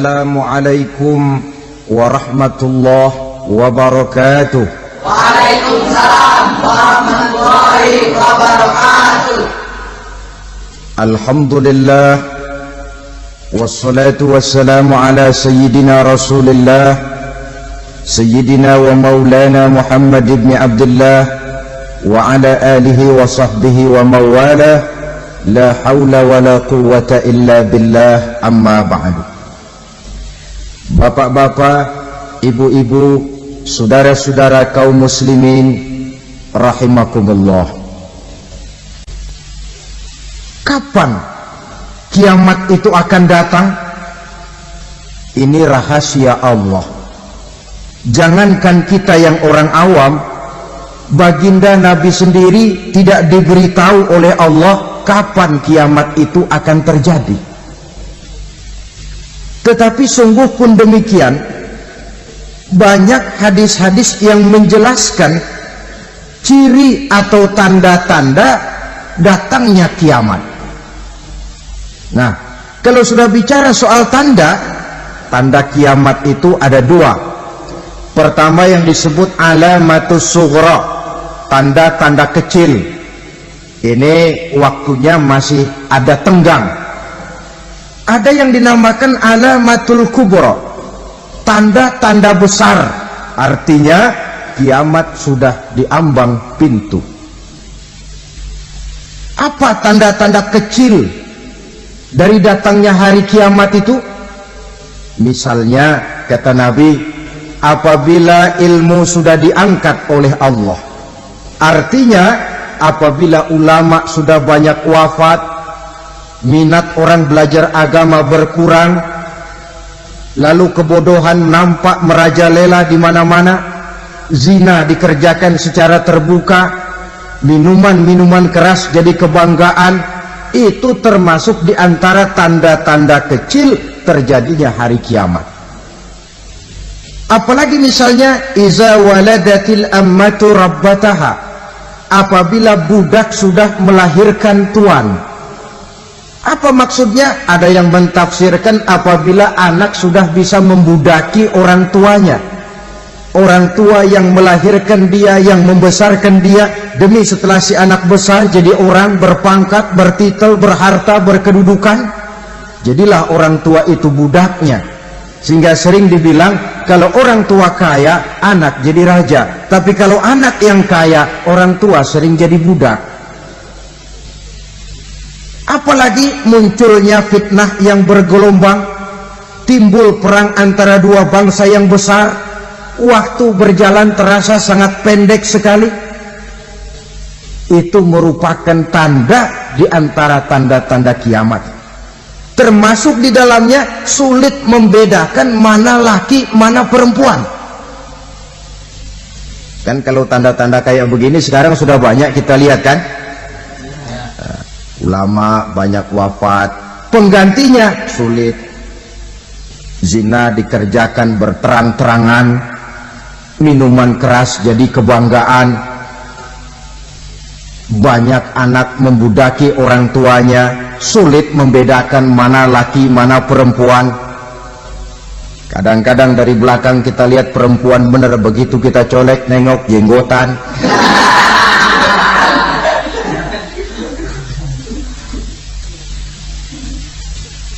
Assalamualaikum warahmatullahi wabarakatuh. Waalaikumsalam warahmatullahi wabarakatuh. Alhamdulillah wassalatu wassalamu ala sayyidina Rasulillah sayyidina wa maulana Muhammad ibn Abdullah wa ala alihi wa sahbihi wa mawala. La haula wa la quwwata illa billah, amma ba'du. Bapak-bapak, ibu-ibu, saudara-saudara kaum muslimin rahimakumullah. Kapan kiamat itu akan datang? Ini rahasia Allah. Jangankan kita yang orang awam, baginda Nabi sendiri tidak diberitahu oleh Allah kapan kiamat itu akan terjadi. Tetapi sungguh pun demikian, banyak hadis-hadis yang menjelaskan ciri atau tanda-tanda datangnya kiamat. Nah, kalau sudah bicara soal tanda kiamat itu ada dua. Pertama yang disebut alamatus sughra, tanda-tanda kecil. Ini waktunya masih ada tenggang. Ada yang dinamakan alamatul kubra, tanda-tanda besar. Artinya kiamat sudah diambang pintu. Apa tanda-tanda kecil dari datangnya hari kiamat itu? Misalnya kata Nabi, apabila ilmu sudah diangkat oleh Allah. Artinya apabila ulama sudah banyak wafat, minat orang belajar agama berkurang, lalu kebodohan nampak merajalela di mana-mana, zina dikerjakan secara terbuka, minuman-minuman keras jadi kebanggaan, itu termasuk di antara tanda-tanda kecil terjadinya hari kiamat. Apalagi misalnya iza waladatil ammatu rabbataha, apabila budak sudah melahirkan tuan. Apa maksudnya? Ada yang mentafsirkan apabila anak sudah bisa membudaki orang tuanya. Orang tua yang melahirkan dia, yang membesarkan dia, demi setelah si anak besar jadi orang berpangkat, bertitel, berharta, berkedudukan, jadilah orang tua itu budaknya. Sehingga sering dibilang kalau orang tua kaya, anak jadi raja. Tapi kalau anak yang kaya, orang tua sering jadi budak. Apalagi munculnya fitnah yang bergelombang, timbul perang antara dua bangsa yang besar, waktu berjalan terasa sangat pendek sekali. Itu merupakan tanda di antara tanda-tanda kiamat. Termasuk di dalamnya sulit membedakan mana laki, mana perempuan. Kan kalau tanda-tanda kayak begini sekarang sudah banyak kita lihat kan. Ulama banyak wafat, penggantinya sulit. Zina dikerjakan berterang-terangan, minuman keras jadi kebanggaan, banyak anak membudaki orang tuanya, sulit membedakan mana laki mana perempuan. Kadang-kadang dari belakang kita lihat perempuan bener, begitu kita colek nengok jenggotan.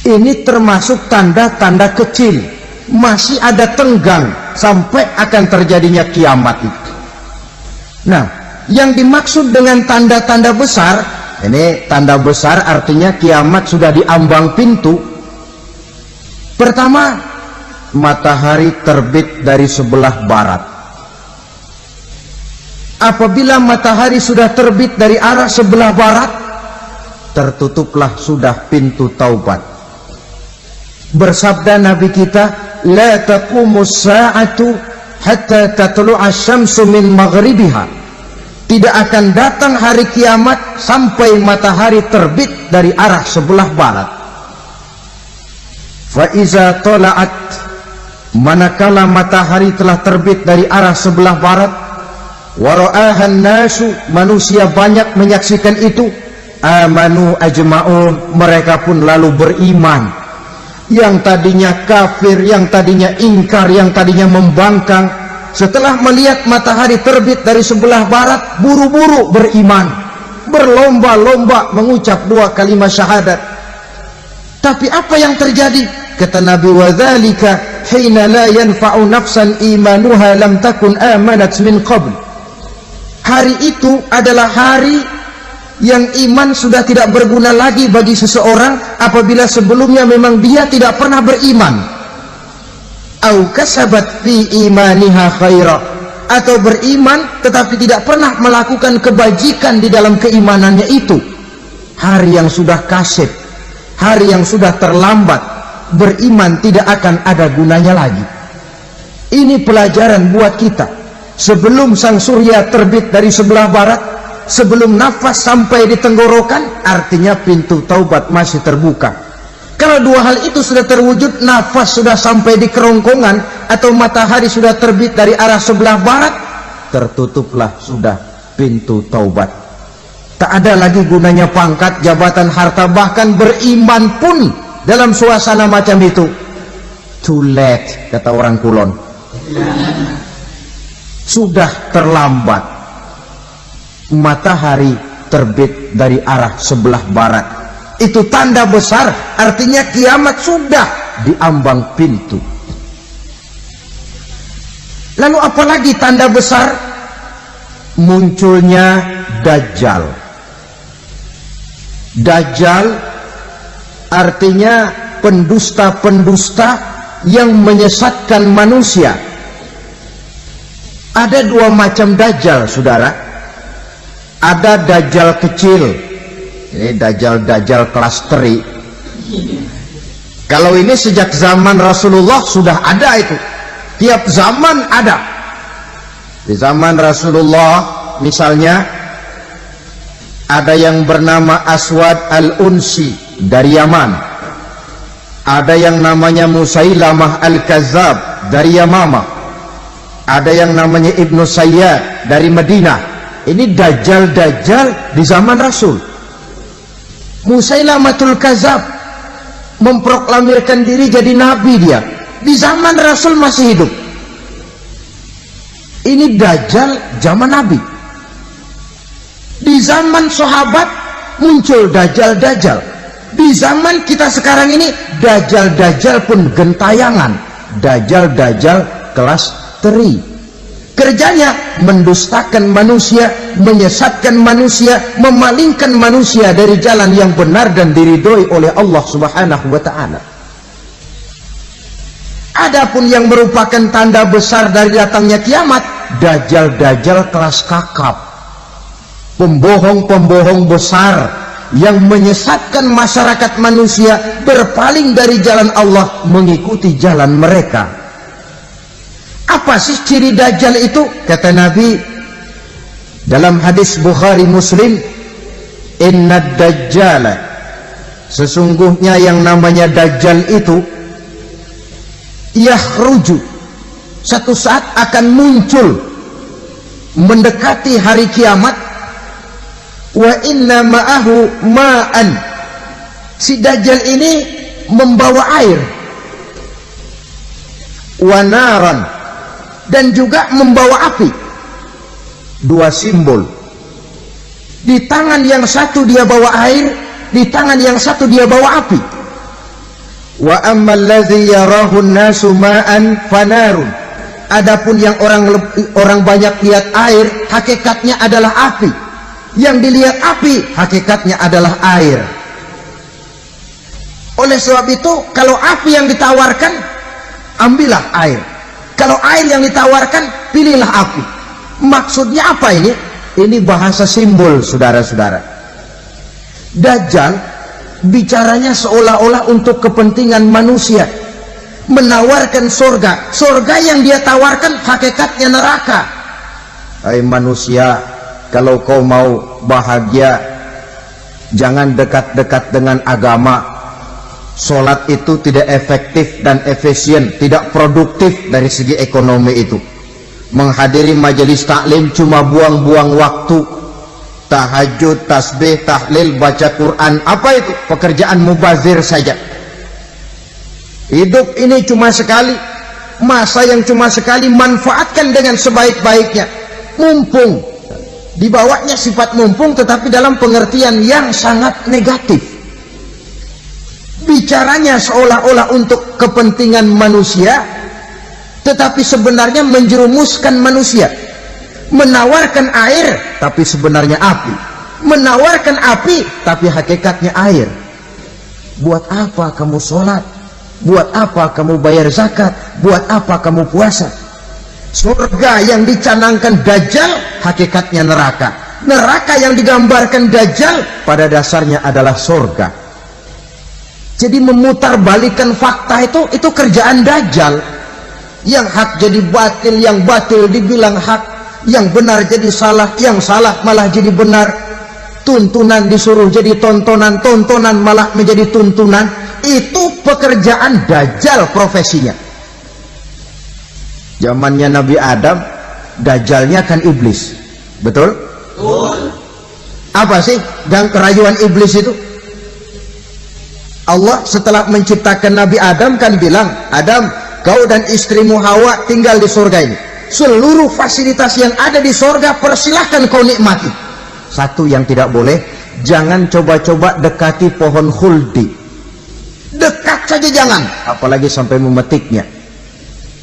Ini termasuk tanda-tanda kecil, masih ada tenggang sampai akan terjadinya kiamat itu. Nah, yang dimaksud dengan tanda-tanda besar, ini tanda besar artinya kiamat sudah diambang pintu. Pertama, matahari terbit dari sebelah barat. Apabila matahari sudah terbit dari arah sebelah barat, tertutuplah sudah pintu taubat. Bersabda Nabi kita, la taqumus sa'atu hatta tatlu'a syamsu min maghribiha. Tidak akan datang hari kiamat sampai matahari terbit dari arah sebelah barat. Fa iza tala'at, manakala matahari telah terbit dari arah sebelah barat, wa ra'ahan nasu, manusia banyak menyaksikan itu, amanu ajma'un, mereka pun lalu beriman. yang tadinya kafir, yang tadinya ingkar, yang tadinya membangkang, setelah melihat matahari terbit dari sebelah barat, buru-buru beriman, berlomba-lomba mengucap 2 kalimat syahadat. Tapi apa yang terjadi? Kata Nabi, wadzalika hina la yanfa'u nafsan imanuha lam takun amanat min qabl. Hari itu adalah hari yang iman sudah tidak berguna lagi bagi seseorang apabila sebelumnya memang dia tidak pernah beriman. Au kasabat fi imaniha khaira, atau beriman tetapi tidak pernah melakukan kebajikan di dalam keimanannya itu. Hari yang sudah kasib, hari yang sudah terlambat, beriman tidak akan ada gunanya lagi. Ini pelajaran buat kita. Sebelum sang surya terbit dari sebelah barat, sebelum nafas sampai di tenggorokan, artinya pintu taubat masih terbuka. Kalau 2 hal itu sudah terwujud, nafas sudah sampai di kerongkongan atau matahari sudah terbit dari arah sebelah barat, tertutuplah sudah pintu taubat. Tak ada lagi gunanya pangkat, jabatan, harta, bahkan beriman pun dalam suasana macam itu too late, kata orang Kulon. Sudah terlambat. Matahari terbit dari arah sebelah barat, itu tanda besar, artinya kiamat sudah diambang pintu. Lalu apalagi tanda besar? Munculnya Dajjal. Dajjal artinya pendusta-pendusta yang menyesatkan manusia. Ada 2 macam Dajjal, saudara. Ada Dajjal kecil, ini Dajjal kelas teri. Kalau ini sejak zaman Rasulullah sudah ada itu, tiap zaman ada. Di zaman Rasulullah misalnya ada yang bernama Aswad al-Unsi dari Yaman, ada yang namanya Musailamah al-Kazzab dari Yamamah, ada yang namanya Ibnu Sayyad dari Madinah. Ini Dajjal di zaman Rasul. Musailamatul Kazzab memproklamirkan diri jadi nabi, dia di zaman Rasul masih hidup. Ini Dajjal zaman Nabi. Di zaman sahabat muncul Dajjal. Di zaman kita sekarang ini Dajjal pun gentayangan. Dajjal kelas teri. Kerjanya mendustakan manusia, menyesatkan manusia, memalingkan manusia dari jalan yang benar dan diridhoi oleh Allah Subhanahu wa ta'ala. Adapun yang merupakan tanda besar dari datangnya kiamat, Dajjal kelas kakap, pembohong-pembohong besar yang menyesatkan masyarakat manusia berpaling dari jalan Allah mengikuti jalan mereka. Apa sih ciri Dajjal itu? Kata Nabi dalam hadis Bukhari Muslim, inna Dajjala, sesungguhnya yang namanya Dajjal itu yakhruju, satu saat akan muncul mendekati hari kiamat. Wa inna ma'ahu ma'an, si Dajjal ini membawa air, wa naran, dan juga membawa api. 2 simbol. Di tangan yang satu dia bawa air, di tangan yang satu dia bawa api. Wa ammal ladzi yarahu an-nasu ma'an fanarun, adapun yang orang banyak lihat air, hakikatnya adalah api. Yang dilihat api, hakikatnya adalah air. Oleh sebab itu, kalau api yang ditawarkan, ambillah air. Kalau air yang ditawarkan, pilihlah api. Maksudnya apa ini? Ini bahasa simbol, saudara-saudara. Dajjal bicaranya seolah-olah untuk kepentingan manusia, menawarkan surga. Surga yang dia tawarkan hakikatnya neraka. Hai manusia, kalau kau mau bahagia, jangan dekat-dekat dengan agama. Sholat itu tidak efektif dan efisien, tidak produktif dari segi ekonomi itu. Menghadiri majelis taklim cuma buang-buang waktu. Tahajud, tasbih, tahlil, baca Quran, apa itu? Pekerjaan mubazir saja. Hidup ini cuma sekali, masa yang cuma sekali, manfaatkan dengan sebaik-baiknya. Mumpung, dibawanya sifat mumpung tetapi dalam pengertian yang sangat negatif. Bicaranya seolah-olah untuk kepentingan manusia, tetapi sebenarnya menjerumuskan manusia. Menawarkan air tapi sebenarnya api, menawarkan api tapi hakikatnya air. Buat apa kamu sholat? Buat apa kamu bayar zakat? Buat apa kamu puasa? Surga yang dicanangkan Dajjal hakikatnya neraka. Neraka yang digambarkan Dajjal pada dasarnya adalah surga. Jadi memutarbalikkan fakta itu kerjaan Dajjal. Yang hak jadi batil, yang batil dibilang hak, yang benar jadi salah, yang salah malah jadi benar. Tuntunan disuruh jadi tontonan, tontonan malah menjadi tuntunan. Itu pekerjaan Dajjal profesinya. Zamannya Nabi Adam, Dajjalnya kan iblis. Betul? Betul. Apa sih dan kerayuan iblis itu? Allah setelah menciptakan Nabi Adam kan bilang, Adam, kau dan istrimu Hawa tinggal di surga ini. Seluruh fasilitas yang ada di surga persilahkan kau nikmati. Satu yang tidak boleh, jangan coba-coba dekati pohon khuldi. Dekat saja jangan, apalagi sampai memetiknya.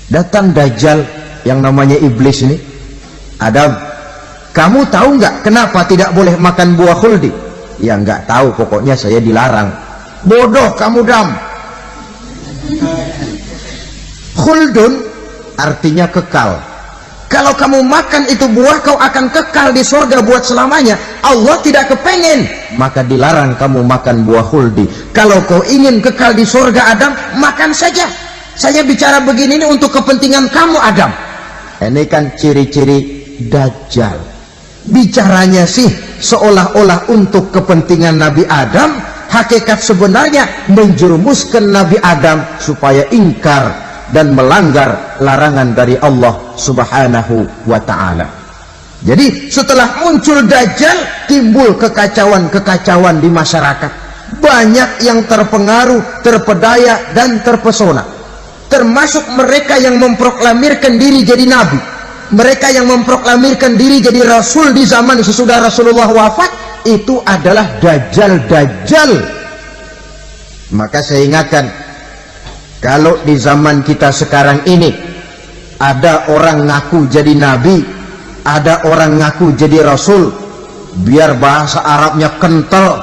Datang Dajjal yang namanya iblis ini. Adam, kamu tahu nggak kenapa tidak boleh makan buah khuldi? Ya nggak tahu, pokoknya saya dilarang. Bodoh kamu, Dam. Khuldun artinya kekal. Kalau kamu makan itu buah, kau akan kekal di surga buat selamanya. Allah tidak kepengen, maka dilarang kamu makan buah khuldi. Kalau kau ingin kekal di surga, Adam, makan saja. Saya bicara begini ini untuk kepentingan kamu, Adam. Ini kan ciri-ciri Dajjal. Bicaranya sih seolah-olah untuk kepentingan Nabi Adam, hakikat sebenarnya menjerumuskan Nabi Adam supaya ingkar dan melanggar larangan dari Allah Subhanahu wa ta'ala. Jadi setelah muncul Dajjal, timbul kekacauan-kekacauan di masyarakat. Banyak yang terpengaruh, terpedaya dan terpesona. Termasuk mereka yang memproklamirkan diri jadi nabi, mereka yang memproklamirkan diri jadi rasul di zaman sesudah Rasulullah wafat. Itu adalah Dajjal-Dajjal. Maka saya ingatkan, kalau di zaman kita sekarang ini ada orang ngaku jadi nabi, ada orang ngaku jadi rasul, biar bahasa Arabnya kental,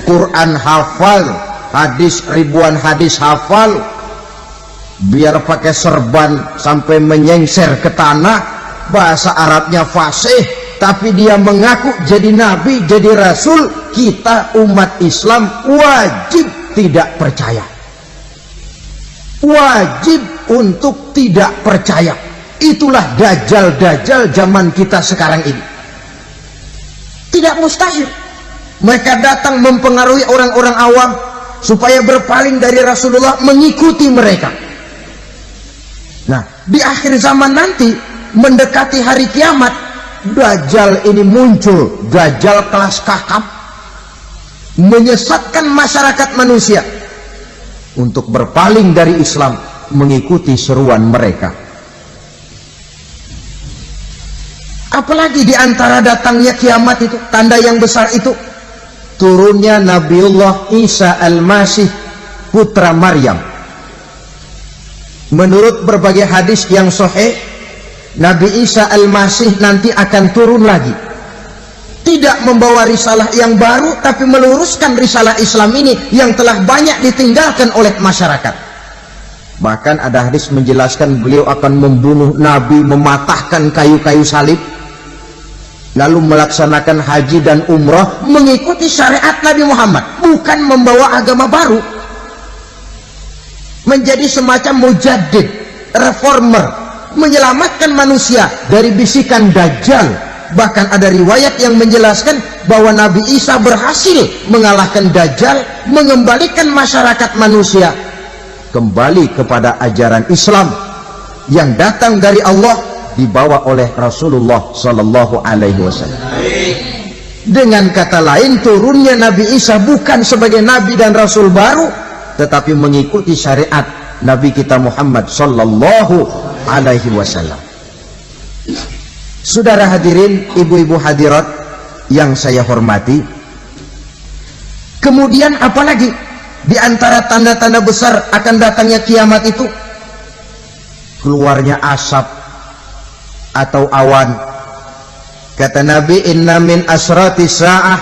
Quran hafal, hadis ribuan hadis hafal, biar pakai serban sampai menyengser ke tanah, bahasa Arabnya fasih, tapi dia mengaku jadi nabi, jadi rasul, kita umat Islam wajib tidak percaya. Wajib untuk tidak percaya. Itulah Dajjal-Dajjal zaman kita sekarang ini. Tidak mustahil mereka datang mempengaruhi orang-orang awam supaya berpaling dari Rasulullah, mengikuti mereka. Nah, di akhir zaman nanti, mendekati hari kiamat, Dajjal ini muncul. Dajjal kelas kakap, menyesatkan masyarakat manusia untuk berpaling dari Islam, mengikuti seruan mereka. Apalagi di antara datangnya kiamat itu, tanda yang besar itu, turunnya Nabiullah Isa Al-Masih, putra Maryam. Menurut berbagai hadis yang sahih, Nabi Isa Al-Masih nanti akan turun lagi, tidak membawa risalah yang baru, tapi meluruskan risalah Islam ini yang telah banyak ditinggalkan oleh masyarakat. Bahkan ada hadis menjelaskan beliau akan membunuh Nabi, mematahkan kayu-kayu salib, lalu melaksanakan haji dan umrah mengikuti syariat Nabi Muhammad, bukan membawa agama baru. Menjadi semacam mujaddid, reformer, menyelamatkan manusia dari bisikan Dajjal. Bahkan ada riwayat yang menjelaskan bahwa Nabi Isa berhasil mengalahkan Dajjal, mengembalikan masyarakat manusia kembali kepada ajaran Islam yang datang dari Allah, dibawa oleh Rasulullah Sallallahu Alaihi Wasallam. Dengan kata lain, turunnya Nabi Isa bukan sebagai Nabi dan Rasul baru, tetapi mengikuti syariat Nabi kita Muhammad sallallahu alaihi wasallam. Saudara hadirin, ibu-ibu hadirat yang saya hormati, kemudian apalagi di antara tanda-tanda besar akan datangnya kiamat itu? Keluarnya asap atau awan. Kata Nabi, inna min asrati sa'ah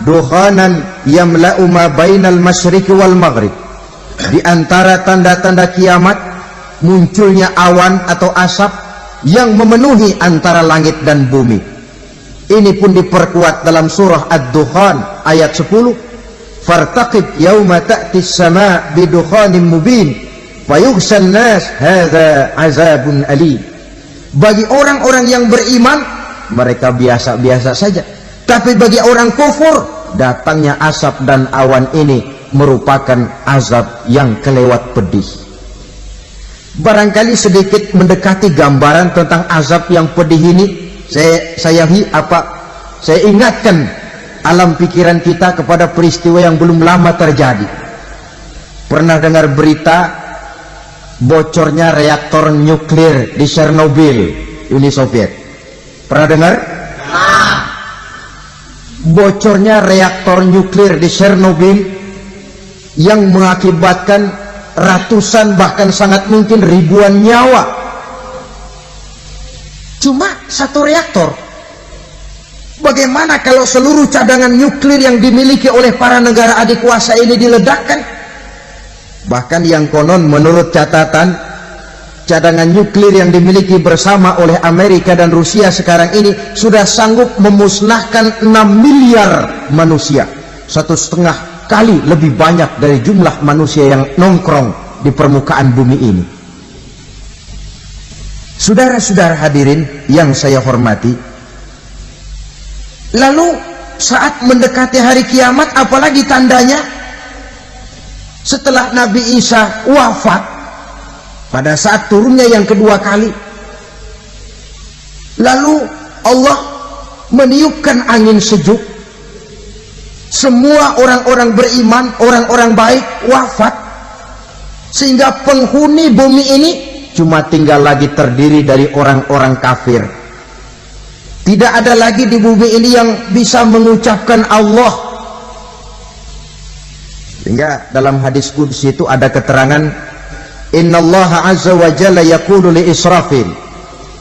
dukhanan yamla'u ma bainal masyriqi wal maghrib. Di antara tanda-tanda kiamat munculnya awan atau asap yang memenuhi antara langit dan bumi. Ini pun diperkuat dalam surah Ad-Dukhan ayat 10. Fartaqib yauma ta'ti as-sama' bidukhanin mubin fayughshan nas hadza azabun alim. Bagi orang-orang yang beriman, mereka biasa-biasa saja. Tapi bagi orang kufur, datangnya asap dan awan ini merupakan azab yang kelewat pedih. Barangkali sedikit mendekati gambaran tentang azab yang pedih ini, saya ingatkan alam pikiran kita kepada peristiwa yang belum lama terjadi. Pernah dengar berita bocornya reaktor nuklir di Chernobyl, Uni Soviet? Pernah dengar? Bocornya reaktor nuklir di Chernobyl yang mengakibatkan ratusan bahkan sangat mungkin ribuan nyawa. Cuma satu reaktor. Bagaimana kalau seluruh cadangan nuklir yang dimiliki oleh para negara adik kuasa ini diledakkan? Bahkan yang konon menurut catatan, cadangan nuklir yang dimiliki bersama oleh Amerika dan Rusia sekarang ini sudah sanggup memusnahkan 6 miliar manusia, 1,5 kali lebih banyak dari jumlah manusia yang nongkrong di permukaan bumi ini. Saudara-saudara hadirin yang saya hormati, lalu saat mendekati hari kiamat, apalagi tandanya? Setelah Nabi Isa wafat, pada saat turunnya yang kedua kali, lalu Allah meniupkan angin sejuk. Semua orang-orang beriman, orang-orang baik wafat, sehingga penghuni bumi ini cuma tinggal lagi terdiri dari orang-orang kafir. Tidak ada lagi di bumi ini yang bisa mengucapkan Allah. Sehingga dalam hadis qudsi itu ada keterangan, innallaha azza wa jalla yaqulu li Israfil.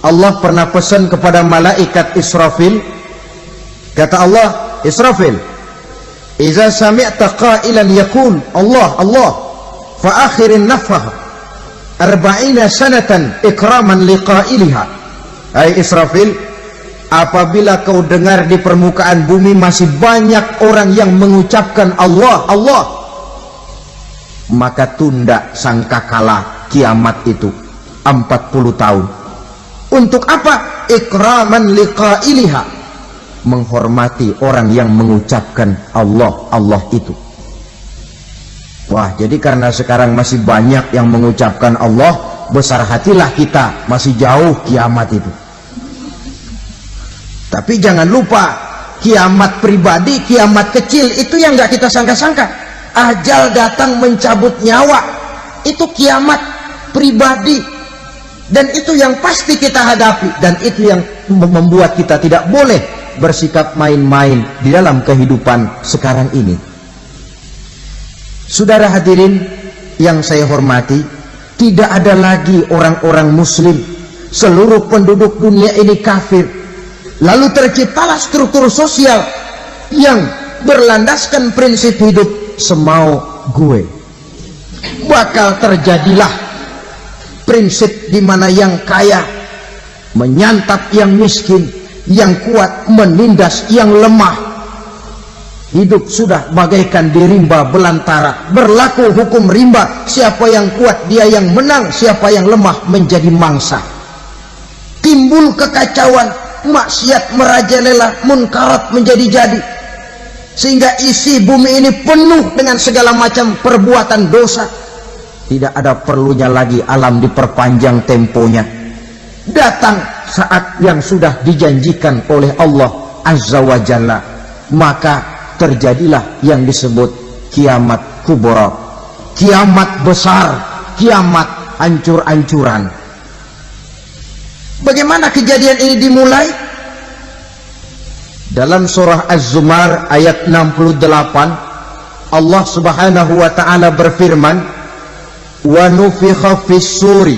Allah pernah pesan kepada malaikat Israfil, kata Allah, Israfil, iza sami'ta qailan yaqul Allah Allah fa akhirin nafah 40 sanatan ikraman liqailiha. Hai Israfil, apabila kau dengar di permukaan bumi masih banyak orang yang mengucapkan Allah Allah, maka tunda sangkakala kiamat itu 40 tahun. Untuk apa? Ikraman liqailiha, menghormati orang yang mengucapkan Allah Allah itu. Wah, jadi karena sekarang masih banyak yang mengucapkan Allah, besar hatilah kita, masih jauh kiamat itu. Tapi jangan lupa, kiamat pribadi, kiamat kecil itu yang nggak kita sangka-sangka. Ajal datang mencabut nyawa, itu kiamat pribadi, dan itu yang pasti kita hadapi, dan itu yang membuat kita tidak boleh bersikap main-main di dalam kehidupan sekarang ini. Saudara hadirin yang saya hormati, tidak ada lagi orang-orang muslim, seluruh penduduk dunia ini kafir. Lalu terciptalah struktur sosial yang berlandaskan prinsip hidup semau gue. Bakal terjadilah prinsip di mana yang kaya menyantap yang miskin, yang kuat menindas yang lemah. Hidup sudah bagaikan di rimba belantara, berlaku hukum rimba, siapa yang kuat dia yang menang, siapa yang lemah menjadi mangsa. Timbul kekacauan, maksiat merajalela, munkarat menjadi-jadi, sehingga isi bumi ini penuh dengan segala macam perbuatan dosa. Tidak ada perlunya lagi alam diperpanjang temponya. Datang saat yang sudah dijanjikan oleh Allah Azza wa Jalla, maka terjadilah yang disebut kiamat kubra, kiamat besar, kiamat hancur-hancuran. Bagaimana kejadian ini dimulai? Dalam surah Az-Zumar ayat 68, Allah Subhanahu wa taala berfirman, "Wa nufikha fis-suri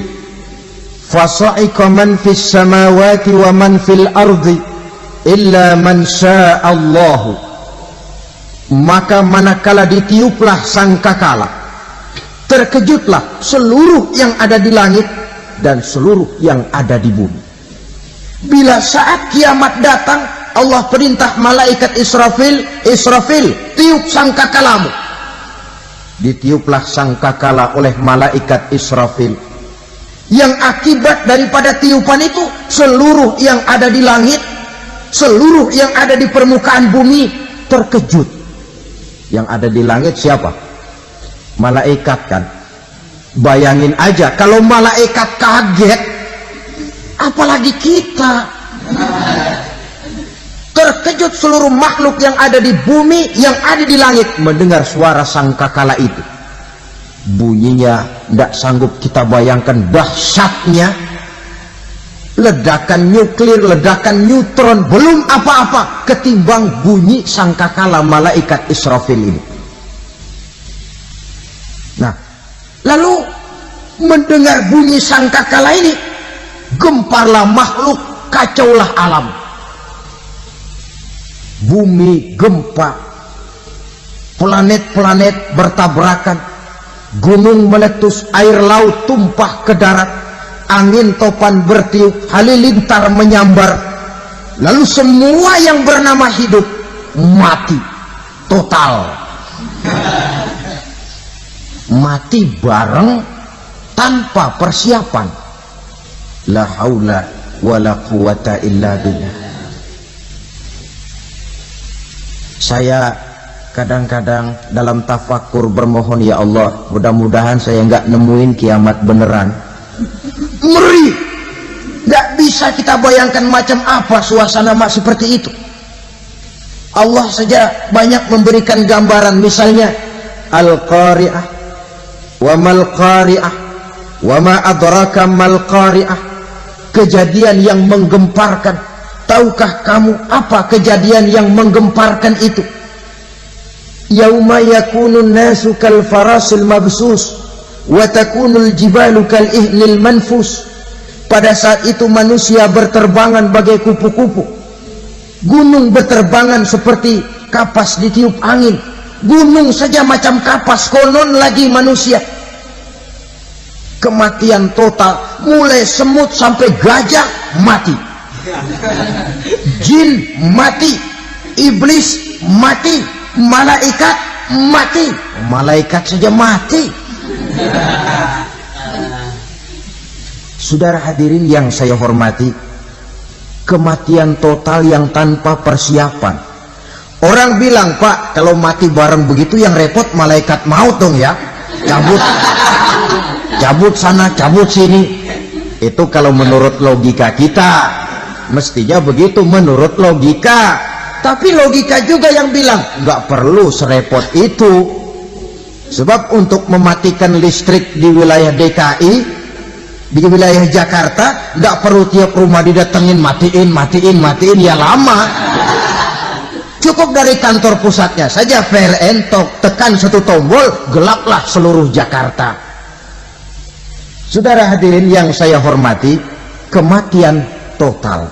fasa'iqa man fis samawati wa man fil ardi illa man syaa Allah." Maka manakala ditiuplah sangkakala, terkejutlah seluruh yang ada di langit dan seluruh yang ada di bumi. Bila saat kiamat datang, Allah perintah malaikat Israfil, "Israfil, tiup sangkakalamu." Ditiuplah sangkakala oleh malaikat Israfil. Yang akibat daripada tiupan itu, seluruh yang ada di langit, seluruh yang ada di permukaan bumi terkejut. Yang ada di langit siapa? Malaikat kan. Bayangin aja kalau malaikat kaget, apalagi kita. Terkejut seluruh makhluk yang ada di bumi, yang ada di langit mendengar suara sangkakala itu. Bunyinya tidak sanggup kita bayangkan dahsyatnya. Ledakan nuklir, ledakan neutron, belum apa-apa ketimbang bunyi sangkakala malaikat Israfil ini. Nah, lalu mendengar bunyi sangkakala ini, gemparlah makhluk, kacaulah alam. Bumi gempa, planet-planet bertabrakan, gunung meletus, air laut tumpah ke darat, angin topan bertiup, halilintar menyambar. Lalu semua yang bernama hidup mati total. Mati bareng tanpa persiapan. La haula wala quwata illa billah. Saya kadang-kadang dalam tafakur bermohon, ya Allah, mudah-mudahan saya nggak nemuin kiamat beneran. Ngeri, nggak bisa kita bayangkan macam apa suasana seperti itu. Allah saja banyak memberikan gambaran, misalnya Al-Qari'ah, wa mal qari'ah, wa ma adraka mal qari'ah. Kejadian yang menggemparkan. Tahukah kamu apa kejadian yang menggemparkan itu? Yauma yakunun nasu kal farasil mabsus wa takunul jibalu kal ihnil manfus. Pada saat itu manusia berterbangan bagai kupu-kupu, gunung berterbangan seperti kapas ditiup angin. Gunung saja macam kapas, konon lagi manusia. Kematian total, mulai semut sampai gajah mati, jin mati, iblis mati, malaikat mati. Malaikat saja mati. Saudara hadirin yang saya hormati, kematian total yang tanpa persiapan. Orang bilang, Pak, kalau mati bareng begitu yang repot malaikat maut dong ya, cabut sana, cabut sini. Itu kalau menurut logika kita, mestinya begitu menurut logika. Tapi logika juga yang bilang nggak perlu serepot itu. Sebab untuk mematikan listrik di wilayah DKI, di wilayah Jakarta, nggak perlu tiap rumah didatengin matiin, ya lama. Cukup dari kantor pusatnya saja PLN, tekan satu tombol, gelaplah seluruh Jakarta. Saudara hadirin yang saya hormati, kematian total.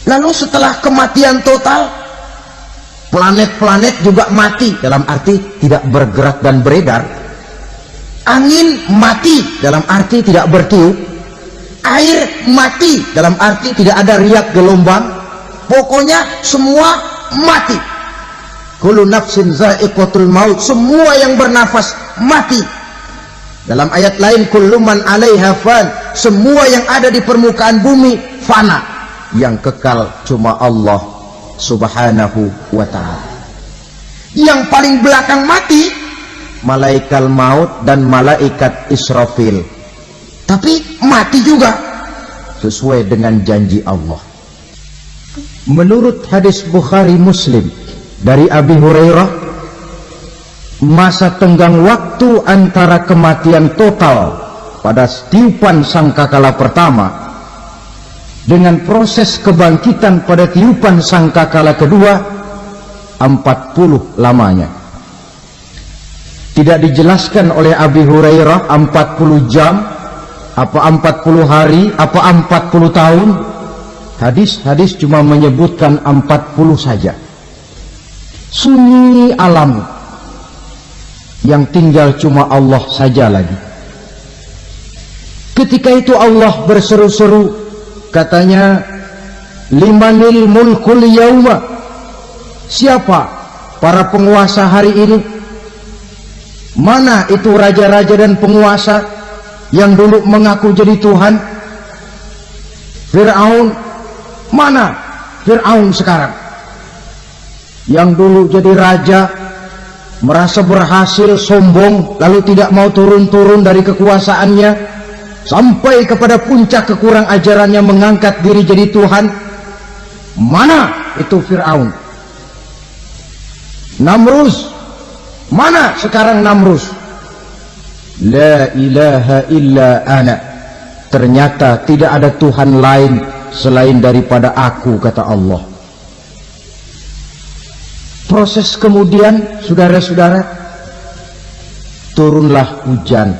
Lalu setelah kematian total, planet-planet juga mati, dalam arti tidak bergerak dan beredar. Angin mati, dalam arti tidak bertiup. Air mati, dalam arti tidak ada riak gelombang. Pokoknya semua mati. Kullu nafsin za'iqatul maut, semua yang bernafas mati. Dalam ayat lain, kullu man 'alaiha fan, semua yang ada di permukaan bumi fana. Yang kekal cuma Allah Subhanahu wa ta'ala. Yang paling belakang mati malaikat maut dan malaikat Israfil. Tapi mati juga sesuai dengan janji Allah. Menurut hadis Bukhari Muslim dari Abi Hurairah, masa tenggang waktu antara kematian total pada tiupan sangkakala pertama dengan proses kebangkitan pada tiupan sangkakala kedua 40 lamanya. Tidak dijelaskan oleh Abi Hurairah 40 jam, apa 40 hari, apa 40 tahun. Hadis-hadis cuma menyebutkan 40 saja. Sunyi alam yang tinggal cuma Allah saja lagi. Ketika itu Allah berseru-seru, katanya, limanil mulkul yauma, siapa para penguasa hari ini? Mana itu raja-raja dan penguasa yang dulu mengaku jadi Tuhan? Fir'aun, mana Fir'aun sekarang? Yang dulu jadi raja, merasa berhasil, sombong, lalu tidak mau turun-turun dari kekuasaannya, sampai kepada puncak kekurang ajarannya mengangkat diri jadi Tuhan. Mana itu Fir'aun? Namrus, mana sekarang Namrus? La ilaha illa ana, ternyata tidak ada Tuhan lain selain daripada aku, kata Allah. Proses kemudian, saudara-saudara, turunlah hujan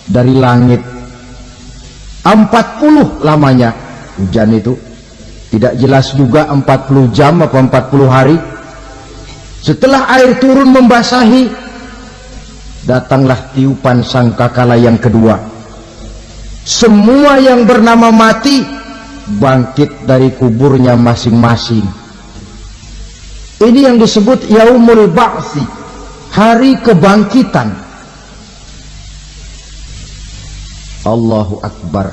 dari langit. 40 lamanya hujan itu, tidak jelas juga 40 jam apa 40 hari. Setelah air turun membasahi, datanglah tiupan sangkakala yang kedua. Semua yang bernama mati bangkit dari kuburnya masing-masing. Ini yang disebut Yaumul Ba'thi, hari kebangkitan. Allahu Akbar.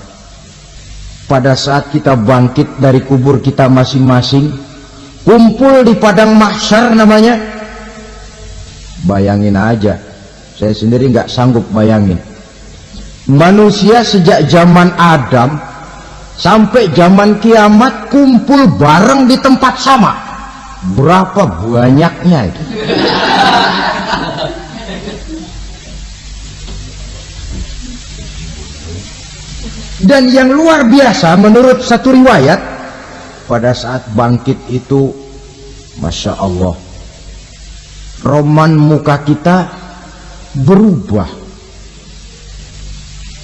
Pada saat kita bangkit dari kubur kita masing-masing, kumpul di padang mahsyar namanya. Bayangin aja, saya sendiri nggak sanggup bayangin. Manusia sejak zaman Adam sampai zaman kiamat kumpul bareng di tempat sama. Berapa banyaknya itu? Dan yang luar biasa menurut satu riwayat, pada saat bangkit itu, Masya Allah, roman muka kita berubah,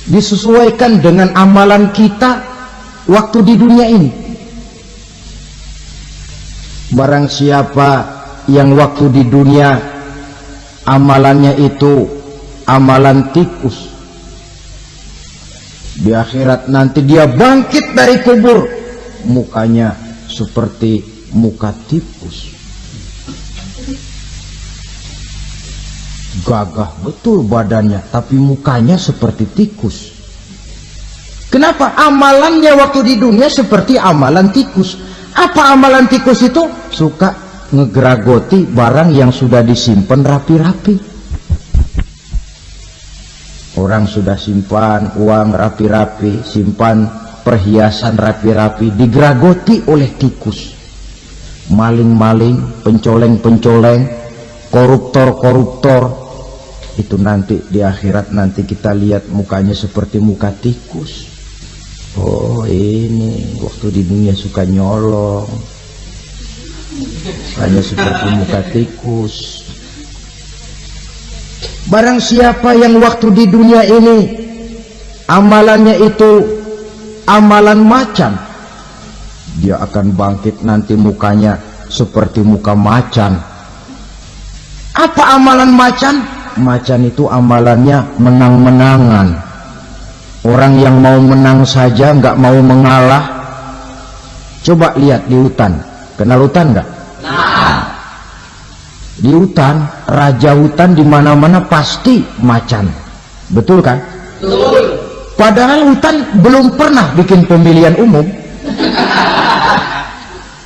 disesuaikan dengan amalan kita waktu di dunia ini. Barang siapa yang waktu di dunia amalannya itu amalan tikus, di akhirat nanti dia bangkit dari kubur, mukanya seperti muka tikus. Gagah betul badannya, tapi mukanya seperti tikus. Kenapa? Amalannya waktu di dunia seperti amalan tikus. Apa amalan tikus itu? Suka ngegeragoti barang yang sudah disimpan rapi-rapi. Orang sudah simpan uang rapi-rapi, simpan perhiasan rapi-rapi, digeragoti oleh tikus. Maling-maling, pencoleng-pencoleng, koruptor-koruptor, itu nanti di akhirat nanti kita lihat mukanya seperti muka tikus. Oh, ini waktu di dunia suka nyolong, hanya seperti muka tikus. Barang siapa yang waktu di dunia ini amalannya itu amalan macan, dia akan bangkit nanti mukanya seperti muka macan. Apa amalan macan? Macan itu amalannya menang-menangan. Orang yang mau menang saja, nggak mau mengalah. Coba lihat di hutan, kenal hutan nggak? Nah. Di hutan, raja hutan di mana-mana pasti macan, betul kan? Betul. Padahal hutan belum pernah bikin pemilihan umum.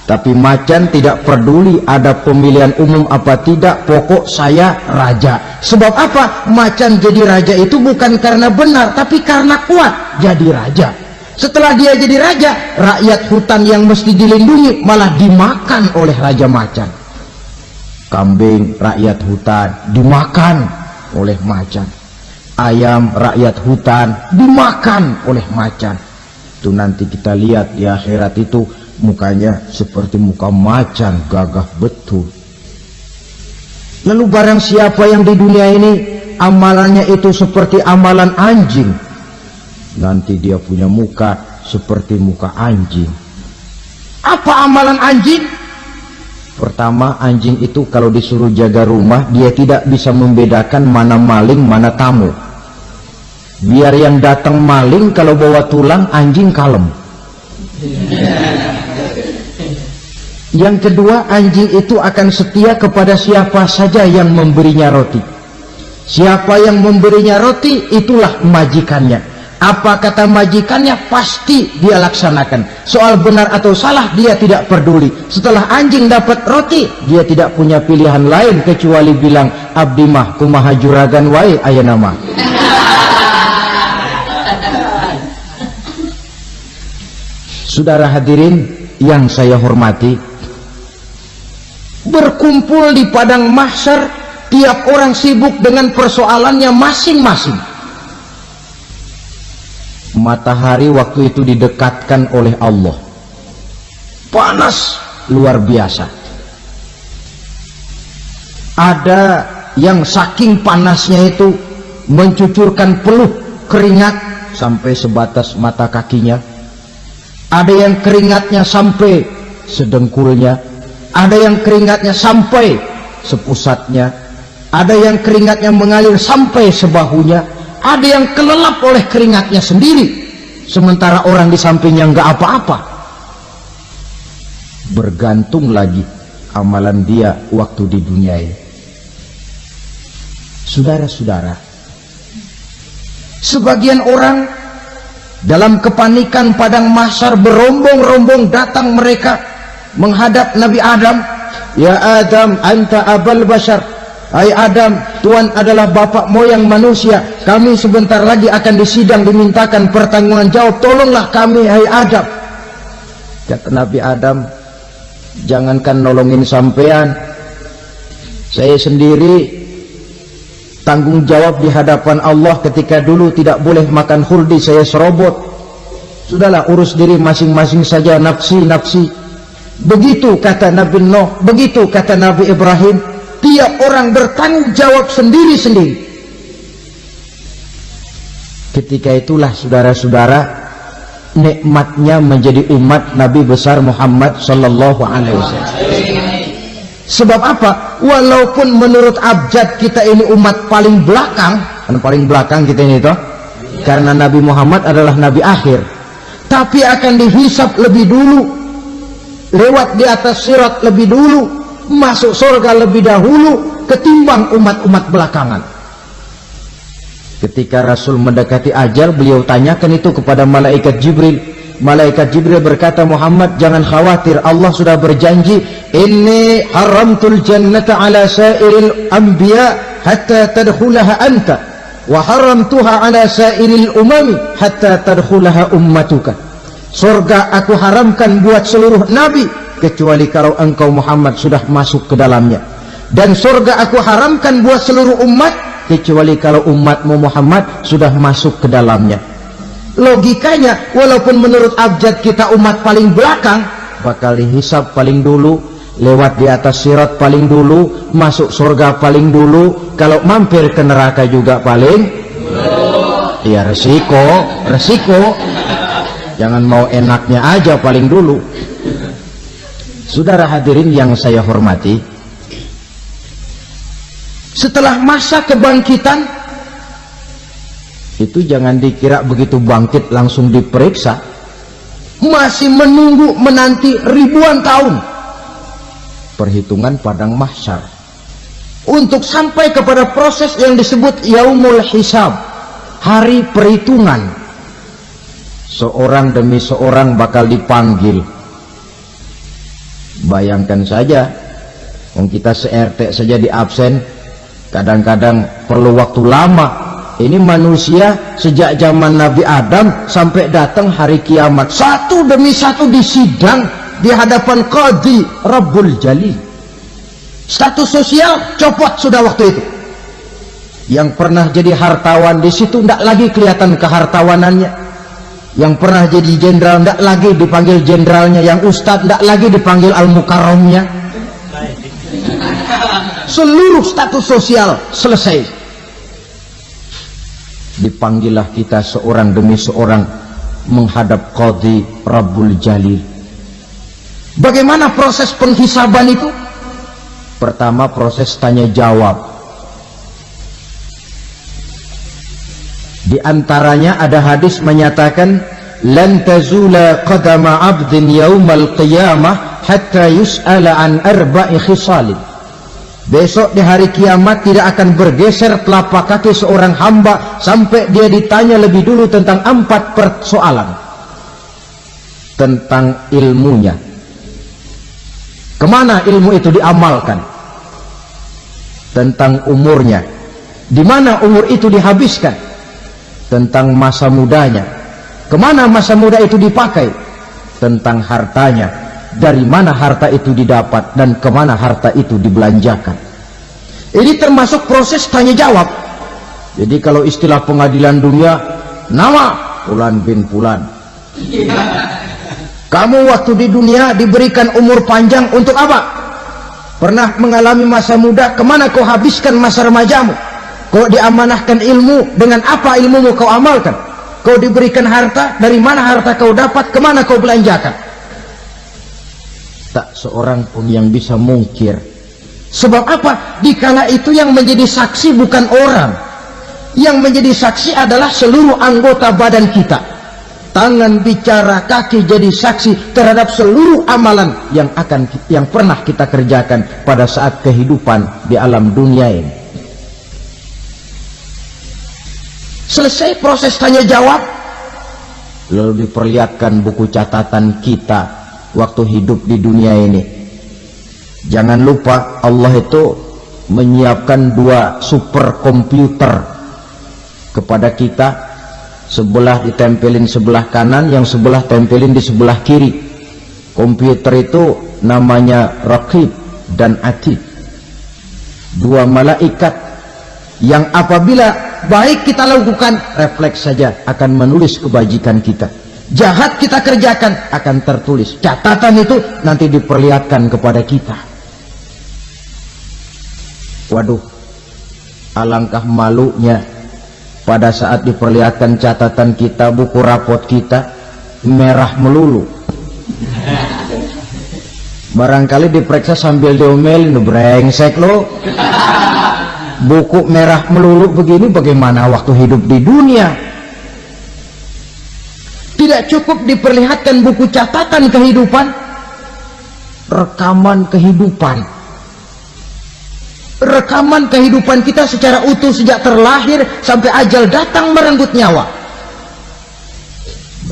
Tapi macan tidak peduli ada pemilihan umum apa tidak, pokok saya raja. Sebab apa? Macan jadi raja itu bukan karena benar, tapi karena kuat jadi raja. Setelah dia jadi raja, rakyat hutan yang mesti dilindungi malah dimakan oleh raja macan. Kambing rakyat hutan dimakan oleh macan, ayam rakyat hutan dimakan oleh macan. Itu nanti kita lihat di akhirat itu mukanya seperti muka macan, gagah betul. Lalu barang siapa yang di dunia ini amalannya itu seperti amalan anjing, nanti dia punya muka seperti muka anjing. Apa amalan anjing? Pertama, anjing itu kalau disuruh jaga rumah, dia tidak bisa membedakan mana maling, mana tamu. Biar yang datang maling, kalau bawa tulang, anjing kalem. Yang kedua, anjing itu akan setia kepada siapa saja yang memberinya roti. Siapa yang memberinya roti, itulah majikannya. Apa kata majikannya, pasti dia laksanakan. Soal benar atau salah, dia tidak peduli. Setelah anjing dapat roti, dia tidak punya pilihan lain kecuali bilang, abdi mah kumaha juragan wae ayeuna mah. Saudara hadirin yang saya hormati, berkumpul di padang mahsyar, tiap orang sibuk dengan persoalannya masing-masing. Matahari waktu itu didekatkan oleh Allah, panas luar biasa. Ada yang saking panasnya itu mencucurkan peluh keringat sampai sebatas mata kakinya. Ada yang keringatnya sampai sedengkulnya, ada yang keringatnya sampai sepusatnya, ada yang keringatnya mengalir sampai sebahunya, ada yang kelelap oleh keringatnya sendiri, sementara orang di sampingnya nggak apa-apa. Bergantung lagi amalan dia waktu di dunia ini. Saudara-saudara, sebagian orang dalam kepanikan padang mahsyar berombong-rombong datang mereka menghadap Nabi Adam. Ya Adam, anta abal bashar. Hai Adam, Tuhan adalah bapak moyang manusia. Kami sebentar lagi akan disidang, dimintakan pertanggungan jawab. Tolonglah kami, hai Adam. Kata Nabi Adam, jangankan nolongin sampean, saya sendiri tanggung jawab di hadapan Allah. Ketika dulu tidak boleh makan khuldi, saya serobot. Sudahlah, urus diri masing-masing saja, nafsi. Begitu kata Nabi Nuh, begitu kata Nabi Ibrahim. Tiap orang bertanggung jawab sendiri-sendiri. Ketika itulah saudara-saudara, nikmatnya menjadi umat Nabi besar Muhammad sallallahu alaihi wasallam. Sebab apa? Walaupun menurut abjad kita ini umat paling belakang, kan paling belakang kita ini toh, karena Nabi Muhammad adalah Nabi akhir, tapi akan dihisap lebih dulu, lewat di atas sirat lebih dulu, masuk surga lebih dahulu ketimbang umat-umat belakangan. Ketika Rasul mendekati ajal, beliau tanyakan itu kepada malaikat Jibril. Malaikat Jibril berkata, Muhammad jangan khawatir, Allah sudah berjanji, inni haramtul jannata ala sairil anbiya hatta tadkhulaha anta wa haramtuha ala sairil umami hatta tadkhulaha ummatuka. Surga aku haramkan buat seluruh nabi kecuali kalau engkau Muhammad sudah masuk ke dalamnya, dan surga aku haramkan buat seluruh umat kecuali kalau umatmu Muhammad sudah masuk ke dalamnya. Logikanya, walaupun menurut abjad kita umat paling belakang, bakal dihisab paling dulu, lewat di atas sirat paling dulu, masuk surga paling dulu, kalau mampir ke neraka juga paling dulu. Ya resiko. Jangan mau enaknya aja paling dulu. Saudara hadirin yang saya hormati, setelah masa kebangkitan itu jangan dikira begitu bangkit langsung diperiksa, masih menunggu menanti ribuan tahun perhitungan padang mahsyar untuk sampai kepada proses yang disebut yaumul hisab, hari perhitungan. Seorang demi seorang bakal dipanggil. Bayangkan saja, kita se-RT saja di absen, kadang-kadang perlu waktu lama. Ini manusia sejak zaman Nabi Adam sampai datang hari kiamat, satu demi satu disidang di hadapan Qadhi Rabbul Jalil. Status sosial copot sudah waktu itu. Yang pernah jadi hartawan di situ tidak lagi kelihatan kehartawanannya. Yang pernah jadi jenderal tidak lagi dipanggil jenderalnya. Yang ustadz tidak lagi dipanggil al-mukarramnya. Seluruh status sosial selesai. Dipanggillah kita seorang demi seorang menghadap Qadhi Rabbul Jalil. Bagaimana proses penghisaban itu? Pertama proses tanya jawab. Di antaranya ada hadis menyatakan lan tazula qadama 'abdin yaumal qiyamah hatta yus'ala an arba'i khisalin. Besok di hari kiamat tidak akan bergeser telapak kaki seorang hamba sampai dia ditanya lebih dulu tentang 4 persoalan. Tentang ilmunya. Kemana ilmu itu diamalkan? Tentang umurnya. Di mana umur itu dihabiskan? Tentang masa mudanya. Kemana masa muda itu dipakai? Tentang hartanya. Dari mana harta itu didapat dan kemana harta itu dibelanjakan. Ini termasuk proses tanya jawab. Jadi kalau istilah pengadilan dunia, nama Fulan bin Fulan. Kamu waktu di dunia diberikan umur panjang untuk apa? Pernah mengalami masa muda, kemana kau habiskan masa remajamu? Kau diamanahkan ilmu, dengan apa ilmumu kau amalkan? Kau diberikan harta, dari mana harta kau dapat, kemana kau belanjakan? Tak seorang pun yang bisa mungkir. Sebab apa? Dikala itu yang menjadi saksi bukan orang. Yang menjadi saksi adalah seluruh anggota badan kita. Tangan bicara, kaki jadi saksi terhadap seluruh amalan yang pernah kita kerjakan pada saat kehidupan di alam dunia ini. Selesai proses tanya jawab, lalu diperlihatkan buku catatan kita waktu hidup di dunia ini. Jangan lupa Allah itu menyiapkan 2 superkomputer kepada kita. Sebelah ditempelin sebelah kanan, yang sebelah tempelin di sebelah kiri. Komputer itu namanya Raqib dan Atid. 2 malaikat yang apabila baik kita lakukan, refleks saja akan menulis kebajikan kita. Jahat kita kerjakan akan tertulis. Catatan itu nanti diperlihatkan kepada kita. Waduh, alangkah malunya pada saat diperlihatkan catatan kita, buku rapot kita merah melulu. Barangkali diperiksa sambil diomelin, brengsek lo. Buku merah melulu begini, bagaimana waktu hidup di dunia? Tidak cukup diperlihatkan buku catatan kehidupan, rekaman kehidupan. Rekaman kehidupan kita secara utuh sejak terlahir sampai ajal datang merenggut nyawa.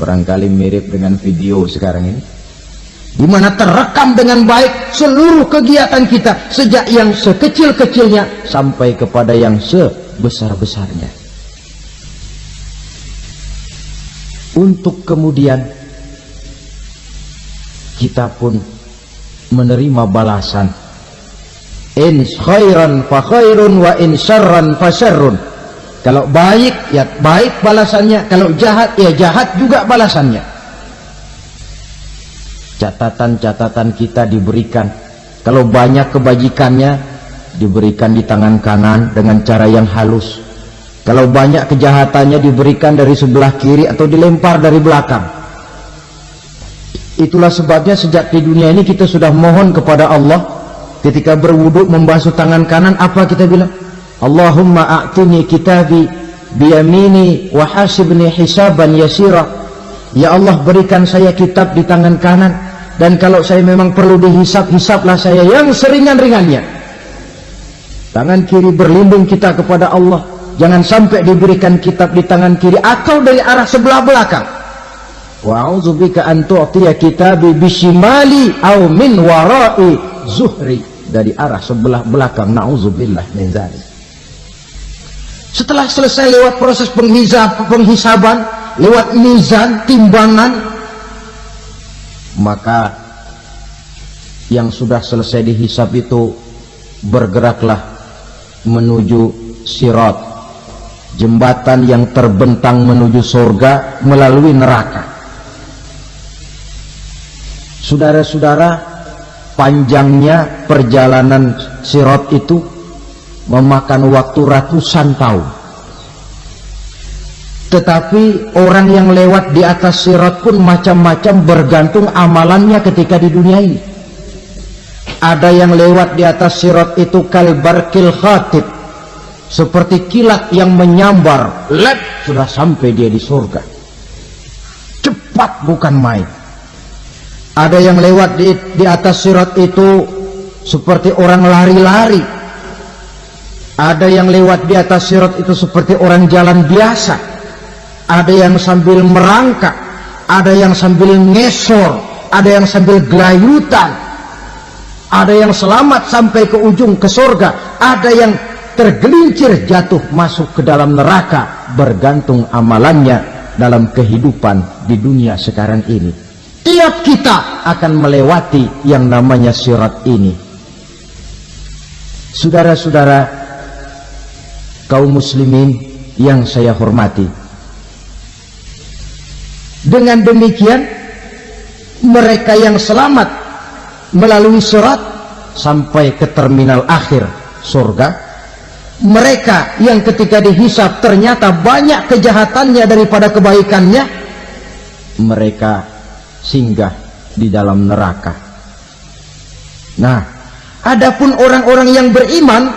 Barangkali mirip dengan video sekarang ini, di mana terekam dengan baik seluruh kegiatan kita sejak yang sekecil-kecilnya sampai kepada yang sebesar-besarnya. Untuk kemudian kita pun menerima balasan. In khairan fa khairun wa in syarran fa syarrun. Kalau baik ya baik balasannya, kalau jahat ya jahat juga balasannya. Catatan-catatan kita diberikan. Kalau banyak kebajikannya diberikan di tangan kanan dengan cara yang halus. Kalau banyak kejahatannya diberikan dari sebelah kiri atau dilempar dari belakang. Itulah sebabnya sejak di dunia ini kita sudah mohon kepada Allah. Ketika berwudu membasuh tangan kanan, apa kita bilang? Allahumma a'tini kitabi biyamini wa hasibni hisaban yasira. Ya Allah, berikan saya kitab di tangan kanan, dan kalau saya memang perlu dihisab, hisablah saya yang seringan-ringannya. Tangan kiri berlindung kita kepada Allah. Jangan sampai diberikan kitab di tangan kiri atau dari arah sebelah belakang. Wa a'udzubika an tu'tiya kitabi bishimali aw min wara'i zuhri, dari arah sebelah belakang. Na'udzubillah min dzalik. Setelah selesai lewat proses penghisaban, lewat mizan, timbangan, maka yang sudah selesai dihisab itu bergeraklah menuju sirat, jembatan yang terbentang menuju surga melalui neraka. Saudara-saudara, panjangnya perjalanan sirat itu memakan waktu ratusan tahun. Tetapi orang yang lewat di atas sirat pun macam-macam, bergantung amalannya ketika di dunia ini. Ada yang lewat di atas sirat itu kalbarkil khatib, seperti kilat yang menyambar, sudah sampai dia di surga. Cepat bukan main. Ada yang lewat di atas sirat itu seperti orang lari-lari. Ada yang lewat di atas sirat itu seperti orang jalan biasa. Ada yang sambil merangkak, ada yang sambil ngesor, ada yang sambil gelayutan, ada yang selamat sampai ke ujung ke surga, ada yang tergelincir jatuh masuk ke dalam neraka, bergantung amalannya dalam kehidupan di dunia sekarang ini. Tiap kita akan melewati yang namanya sirat ini. Saudara-saudara kaum muslimin yang saya hormati, dengan demikian mereka yang selamat melalui sirat sampai ke terminal akhir surga, mereka yang ketika dihisab ternyata banyak kejahatannya daripada kebaikannya, mereka singgah di dalam neraka. Nah, adapun orang-orang yang beriman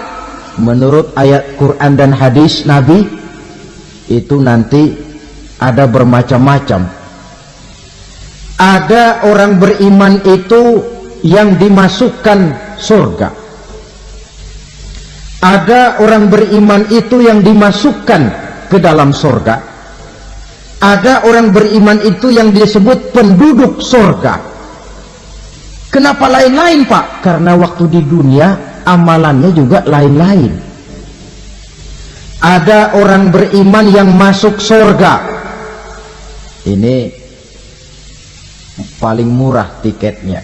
menurut ayat Quran dan hadis Nabi itu nanti ada bermacam-macam. Ada orang beriman itu yang dimasukkan surga. Ada orang beriman itu yang dimasukkan ke dalam surga. Ada orang beriman itu yang disebut penduduk surga. Kenapa lain-lain, Pak? Karena waktu di dunia amalannya juga lain-lain. Ada orang beriman yang masuk surga. Ini paling murah tiketnya.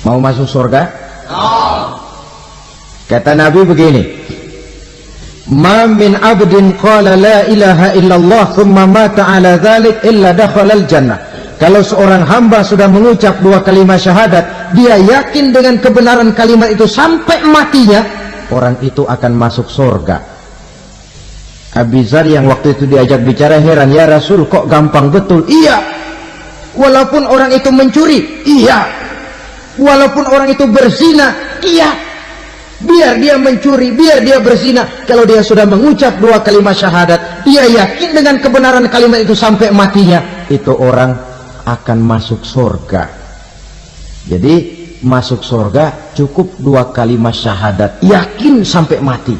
Mau masuk surga? Kata Nabi begini, ma min abdin qala la ilaha illallah thumma mata ala dhalik illa dakhalal jannah. Kalau seorang hamba sudah mengucap dua kalimat syahadat, dia yakin dengan kebenaran kalimat itu sampai matinya, orang itu akan masuk surga. Abi Dzar yang waktu itu diajak bicara heran, ya Rasul kok gampang betul? Iya, walaupun orang itu mencuri, iya, walaupun orang itu berzina, iya, biar dia mencuri, biar dia berzina, kalau dia sudah mengucap dua kalimat syahadat, dia yakin dengan kebenaran kalimat itu sampai matinya, itu orang akan masuk surga. Jadi masuk surga cukup dua kalimat syahadat, yakin sampai mati,